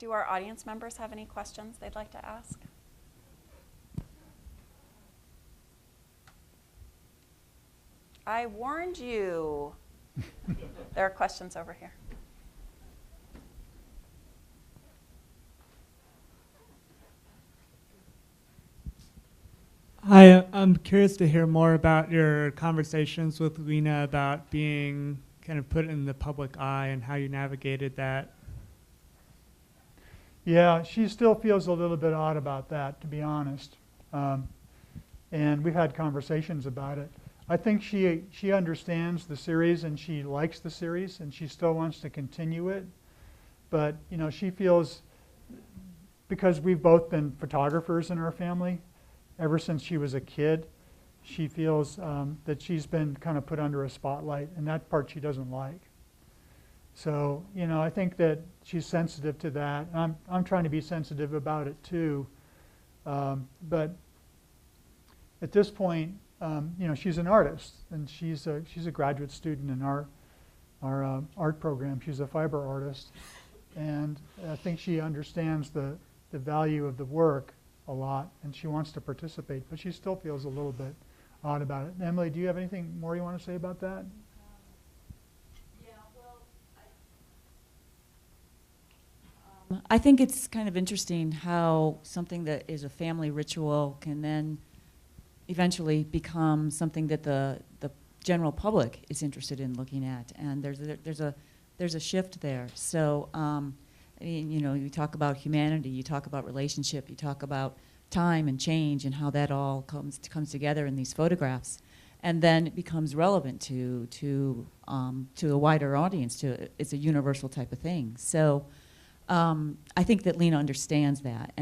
Do our audience members have any questions they'd like to ask? I warned you. There are questions over here. Hi, I'm curious to hear more about your conversations with Lena about being kind of put in the public eye and how you navigated that. Yeah, she still feels a little bit odd about that, to be honest. And we've had conversations about it. I think she understands the series and she likes the series and she still wants to continue it. But, you know, she feels, because we've both been photographers in our family ever since she was a kid, she feels that she's been kind of put under a spotlight, and that part she doesn't like. So, you know, I think that she's sensitive to that. I'm trying to be sensitive about it too. But at this point, you know, she's an artist, and she's a graduate student in our art program. She's a fiber artist, and I think she understands the value of the work a lot, and she wants to participate, but she still feels a little bit odd about it. Emily, do you have anything more you want to say about that? I think it's kind of interesting how something that is a family ritual can then eventually become something that the general public is interested in looking at, and there's a shift there. So I mean, you know, you talk about humanity, you talk about relationship, you talk about time and change and how that all comes together in these photographs, and then it becomes relevant to a wider audience. It's a universal type of thing. So I think that Lena understands that,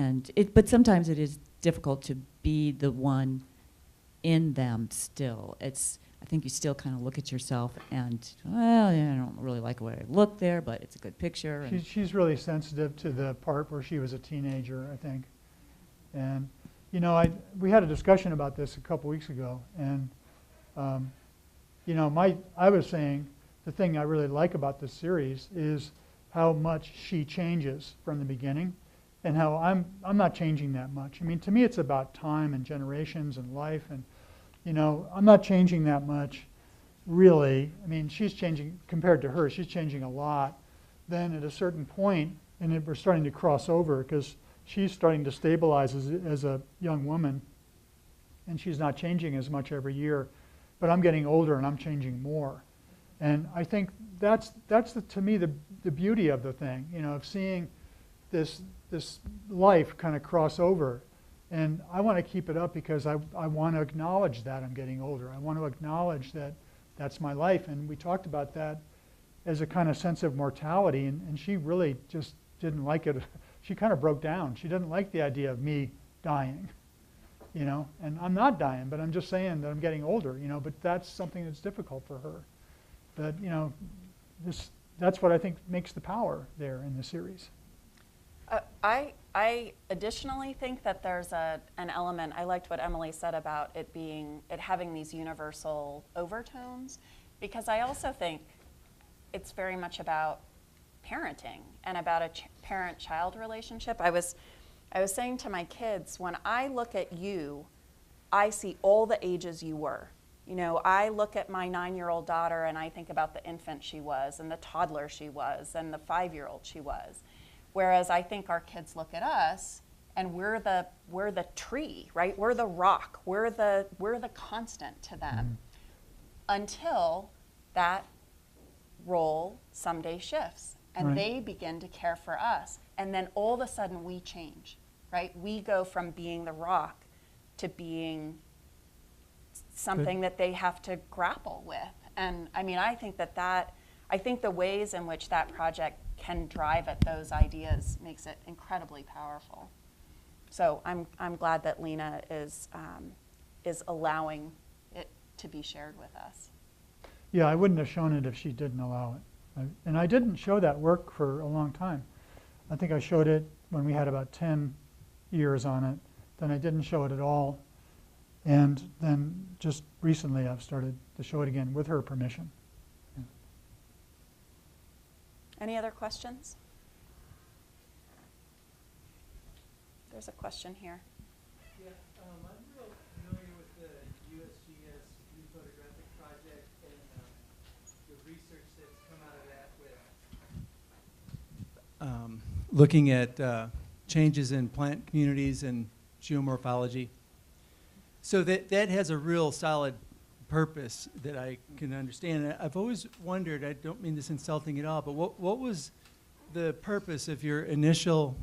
but sometimes it is difficult to be the one in them still. I think you still kind of look at yourself and, well, yeah, I don't really like the way I look there, but it's a good picture. She's really sensitive to the part where she was a teenager, I think. And, you know, we had a discussion about this a couple weeks ago, and, you know, I was saying the thing I really like about this series is how much she changes from the beginning, and how I'm not changing that much. I mean, to me, it's about time and generations and life, and, you know, I'm not changing that much, really. I mean, she's changing, compared to her, she's changing a lot. Then at a certain point, and we're starting to cross over, because she's starting to stabilize as a young woman, and she's not changing as much every year. But I'm getting older and I'm changing more. And I think that's to me, the beauty of the thing, you know, of seeing this life kind of cross over. And I want to keep it up because I want to acknowledge that I'm getting older. I want to acknowledge that that's my life. And we talked about that as a kind of sense of mortality, and she really just didn't like it. She kind of broke down. She didn't like the idea of me dying, you know. And I'm not dying, but I'm just saying that I'm getting older, you know. But that's something that's difficult for her. But, you know, that's what I think makes the power there in the series. I additionally think that there's an element. I liked what Emily said about it having these universal overtones, because I also think it's very much about parenting and about a parent-child relationship. I was saying to my kids, when I look at you, I see all the ages you were. You know, I look at my 9-year-old daughter and I think about the infant she was and the toddler she was and the 5-year-old she was. Whereas I think our kids look at us and we're the tree, right? We're the rock. We're the constant to them until that role someday shifts and they begin to care for us. And then all of a sudden we change, right? We go from being the rock to being something that they have to grapple with. And I mean, I think I think the ways in which that project can drive at those ideas makes it incredibly powerful. So I'm glad that Lena is allowing it to be shared with us. Yeah, I wouldn't have shown it if she didn't allow it. And I didn't show that work for a long time. I think I showed it when we had about 10 years on it. Then I didn't show it at all. And then just recently I've started to show it again with her permission. Any other questions? There's a question here. Yeah, I'm real familiar with the USGS photographic project and the research that's come out of that with looking at changes in plant communities and geomorphology. So that has a real solid purpose that I can understand. And I've always wondered, I don't mean this insulting at all, but what was the purpose of your initial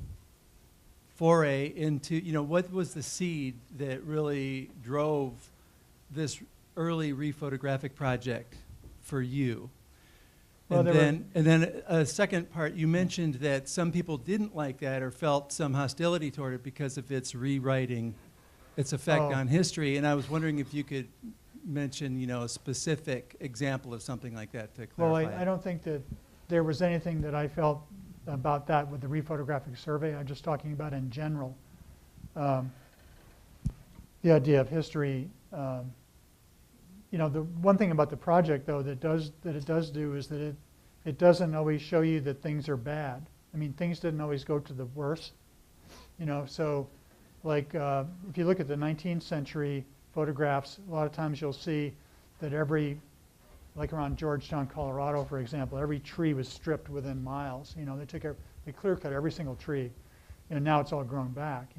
foray into, what was the seed that really drove this early rephotographic project for you? Well, and then a second part, you mentioned that some people didn't like that or felt some hostility toward it because of its rewriting, its effect on history. And I was wondering if you could mention, a specific example of something like that to clarify. Well, I don't think that there was anything that I felt about that with the rephotographic survey. I'm just talking about in general. The idea of history. The one thing about the project, though, that it does do is that it doesn't always show you that things are bad. I mean, things didn't always go to the worse. So like if you look at the 19th century photographs, a lot of times you'll see that like around Georgetown, Colorado, for example, every tree was stripped within miles. They clear cut every single tree, and now it's all grown back.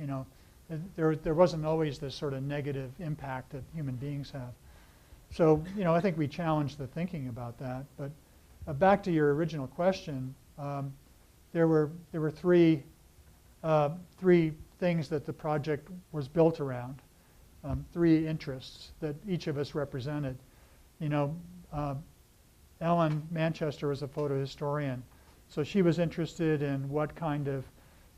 There wasn't always this sort of negative impact that human beings have. So, I think we challenged the thinking about that. But back to your original question, there were three things that the project was built around, three interests that each of us represented. Ellen Manchester was a photo historian, so she was interested in what kind of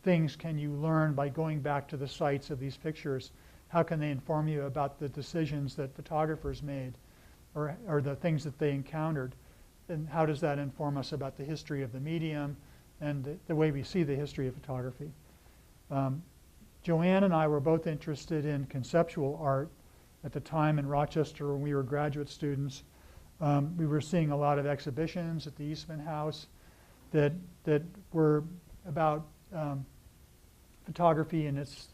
things can you learn by going back to the sites of these pictures. How can they inform you about the decisions that photographers made or the things that they encountered? And how does that inform us about the history of the medium and the way we see the history of photography? Joanne and I were both interested in conceptual art at the time in Rochester when we were graduate students. We were seeing a lot of exhibitions at the Eastman House that were about photography in its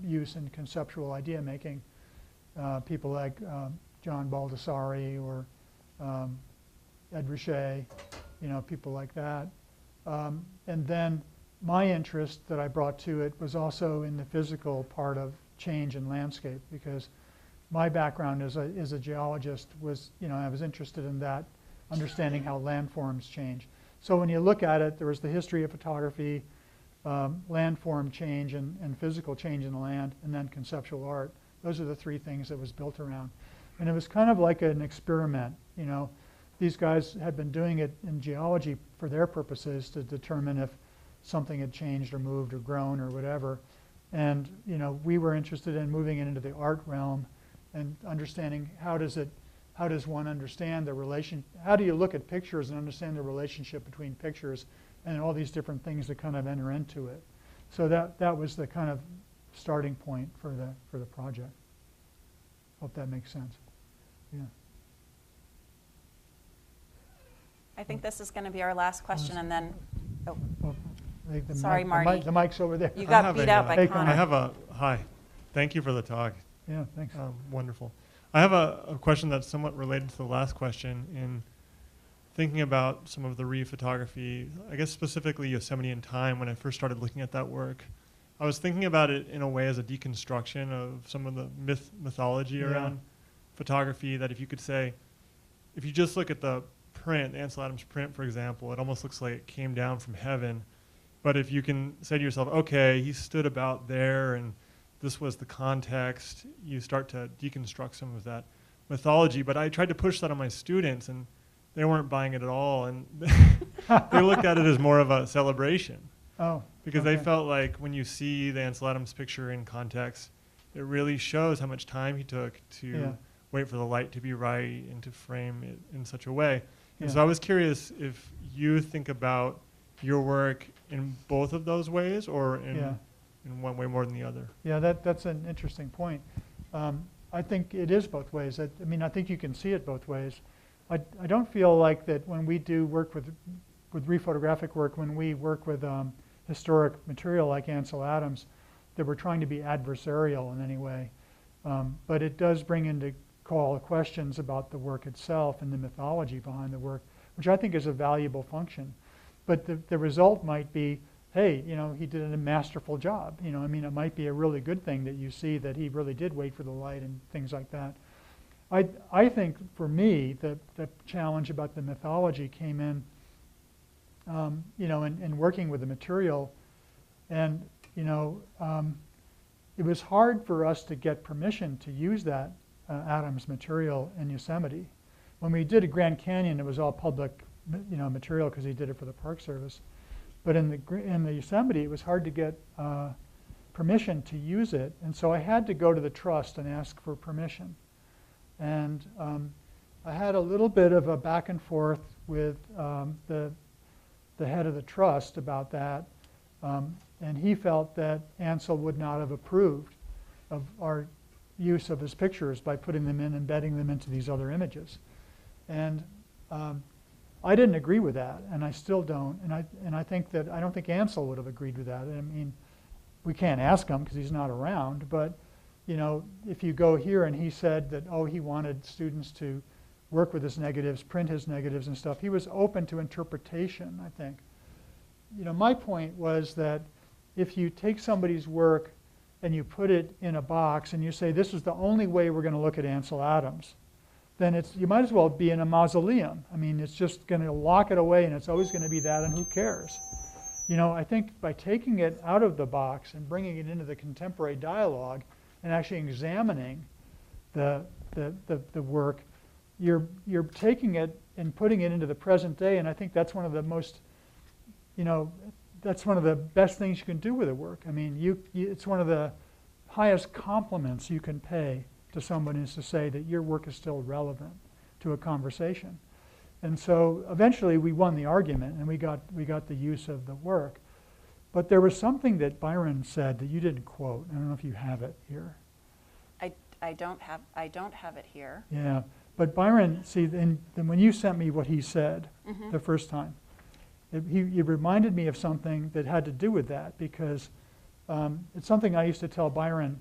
use in conceptual idea making. People like John Baldessari or Ed Richet, people like that. And then my interest that I brought to it was also in the physical part of change in landscape, because my background as a geologist was, I was interested in that, understanding how landforms change. So when you look at it, there was the history of photography, landform change and physical change in the land, and then conceptual art. Those are the three things that was built around. And it was kind of like an experiment. These guys had been doing it in geology for their purposes to determine if something had changed or moved or grown or whatever. And we were interested in moving it into the art realm and understanding how does one understand the relation, how do you look at pictures and understand the relationship between pictures and all these different things that kind of enter into it. So that was the kind of starting point for the project. Hope that makes sense. Yeah. I think this is going to be our last question, and then, oh, The sorry, mic, Marty. The mic's over there. You got beat out by Hey, Connor. Connor. I have hi. Thank you for the talk. Yeah, thanks. Wonderful. I have a question that's somewhat related to the last question in thinking about some of the re-photography, I guess specifically Yosemite in time. When I first started looking at that work, I was thinking about it in a way as a deconstruction of some of the mythology around photography, that if you could say, if you just look at the print, the Ansel Adams print, for example, it almost looks like it came down from heaven. But if you can say to yourself, okay, he stood about there and this was the context, you start to deconstruct some of that mythology. But I tried to push that on my students, and they weren't buying it at all. And they looked at it as more of a celebration. Oh, Because okay. they felt like when you see the Ansel Adams picture in context, it really shows how much time he took to wait for the light to be right and to frame it in such a way. And so I was curious if you think about your work in both of those ways, or in one way more than the other. Yeah, that's an interesting point. I think it is both ways. I mean, I think you can see it both ways. I don't feel like that when we do work with rephotographic work, when we work with historic material like Ansel Adams, that we're trying to be adversarial in any way. But it does bring into call questions about the work itself and the mythology behind the work, which I think is a valuable function. But the result might be, hey, he did a masterful job. I mean, it might be a really good thing that you see that he really did wait for the light and things like that. I think for me, the challenge about the mythology came in, in working with the material. And, it was hard for us to get permission to use that Adams material in Yosemite. When we did a Grand Canyon, it was all public, material because he did it for the Park Service. But in the Yosemite, it was hard to get permission to use it. And so I had to go to the trust and ask for permission. And I had a little bit of a back and forth with the head of the trust about that. And he felt that Ansel would not have approved of our use of his pictures by putting them in, embedding them into these other images. And I didn't agree with that, and I still don't. And I think that I don't think Ansel would have agreed with that. I mean, we can't ask him because he's not around. But if you go here and he said that he wanted students to work with his negatives, print his negatives and stuff, he was open to interpretation, I think. My point was that if you take somebody's work and you put it in a box and you say, this is the only way we're going to look at Ansel Adams, then you might as well be in a mausoleum. I mean, it's just going to lock it away and it's always going to be that, and who cares? I think by taking it out of the box and bringing it into the contemporary dialogue and actually examining the work, you're taking it and putting it into the present day, and I think that's one of the most, that's one of the best things you can do with a work. I mean, it's one of the highest compliments you can pay to someone is to say that your work is still relevant to a conversation. And so eventually we won the argument and we got the use of the work. But there was something that Byron said that you didn't quote. I don't know if you have it here. I don't have it here. Yeah, but Byron, see, then when you sent me what he said the first time, he reminded me of something that had to do with that, because it's something I used to tell Byron,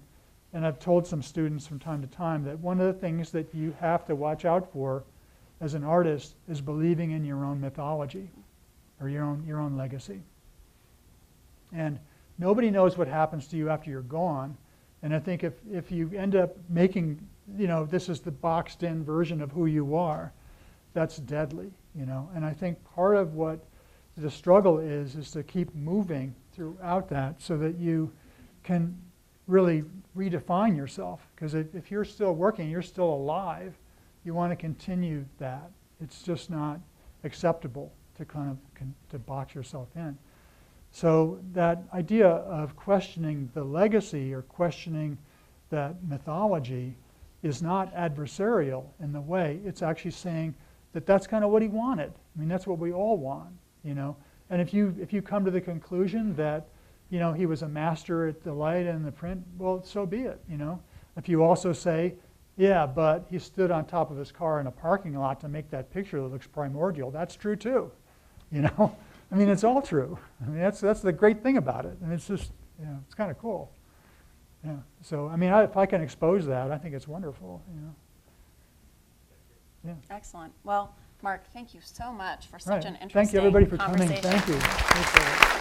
and I've told some students from time to time, that one of the things that you have to watch out for as an artist is believing in your own mythology or your own legacy. And nobody knows what happens to you after you're gone. And I think if you end up making, this is the boxed in version of who you are, that's deadly, And I think part of what the struggle is to keep moving throughout that so that you can really redefine yourself. Because if you're still working, you're still alive, you want to continue that. It's just not acceptable to to box yourself in. So that idea of questioning the legacy or questioning that mythology is not adversarial in the way. It's actually saying that that's kind of what he wanted. I mean, that's what we all want, And if you come to the conclusion that, he was a master at the light and the print, well, so be it, If you also say, yeah, but he stood on top of his car in a parking lot to make that picture that looks primordial, that's true too, I mean, it's all true. I mean, that's the great thing about it. And it's just, it's kind of cool. Yeah. So, I mean, if I can expose that, I think it's wonderful, Yeah. Excellent. Well, Mark, thank you so much for such Right. an interesting Thank you, everybody, for coming. conversation. Thank you. Appreciate it.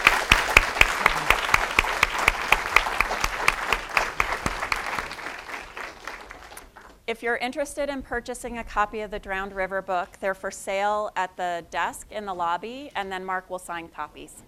If you're interested in purchasing a copy of the Drowned River book, they're for sale at the desk in the lobby, and then Mark will sign copies.